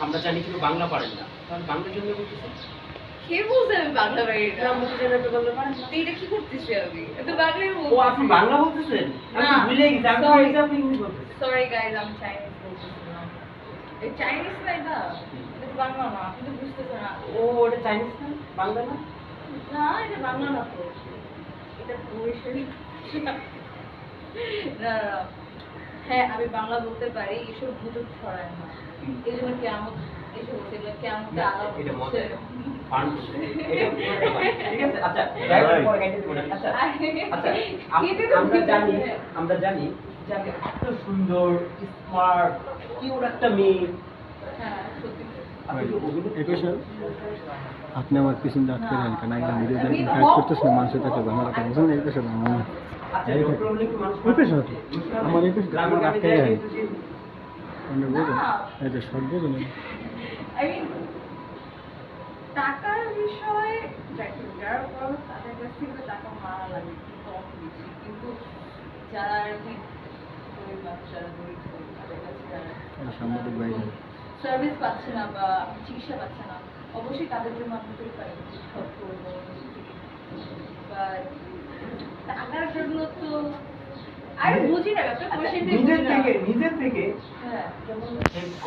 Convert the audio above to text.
আমরা জানি কিন্তু বাংলা পারেন না, তাহলে বাংলা কেমনে বলতেছেন? কে বলছে আমি বাংলা পারি না? আমরা তো জানি আপনি বাংলা পারেন না। তো এটা কি করতেছি আমি? এটা বাংলাই ও বলতেছি। আপনি বাংলা বলতেছেন? আমি না, তো ভুলে গেছি, আমি sorry. বলছি আপনি ইংলিশ বলতেছেন। সরি গাইস, আমি চাইনিজ বলতেছিলাম। এই চাইনিজ না এটা? এটা তো বাংলা না, আপনি তো বুঝতেছেন না। ও ওটা চাইনিজ না, বাংলা না? না, এটা বাংলা না তো। এটা বরিশালি। না, না, না। হ্যাঁ, আমি বাংলা বলতে পারি, এসব গুজব ছড়ায় না। এই জন্য কেয়ামত এসে বলছে, এগুলো কেয়ামতের না, আলামত এটা হচ্ছে। মজা। ফান করছে। এটা পুরোটা ফান। ঠিক আছে? আচ্ছা, যাই হোক, পরে কেটে দেব না। আচ্ছা, আচ্ছা, কেটে দেব, আমরা জানি যে আপনি এত সুন্দর, স্মার্ট, কিউট একটা মেয়ে। হ্যাঁ, সত্যি। আপনি কি অভিনয় একুশে আপনি আমার পিছনে আটকে না। রাখেন না একদম ভিডিও আমি দেখেন তো- কাজ করতেছেন মানুষের কাছে আমার কাছে বুঝুন একুশে আমার আচ্ছা, ডক্টর হলে কি মানুষ একুশে আমার একুশে গ্রামের আমার গ্রামে আটকে যায় রাখেন কিন্তু যে- আপনি বুঝুন না। এটা সব বুঝুন I mean, টাকার বিষয়ে দেখেন, যারা বড় তাদের কাছ থেকে তো টাকা মারা লাগে, কম বেশি, কিন্তু যারা আর কি গরিব মানুষ, যারা দরিদ্র, তাদের কাছে সাংবাদিক ভাই সার্ভিস পাচ্ছে না বা চিকিৎসা পাচ্ছে না, অবশ্যই তাদের জন্য আপনি তো পারেন সব করবো, বা টাকার জন্য তো আমি বুঝি না ব্যাপারটা, আচ্ছা, কোশ্চেনটাই বুঝি নিজের না। থেকে হ্যাঁ, যেমন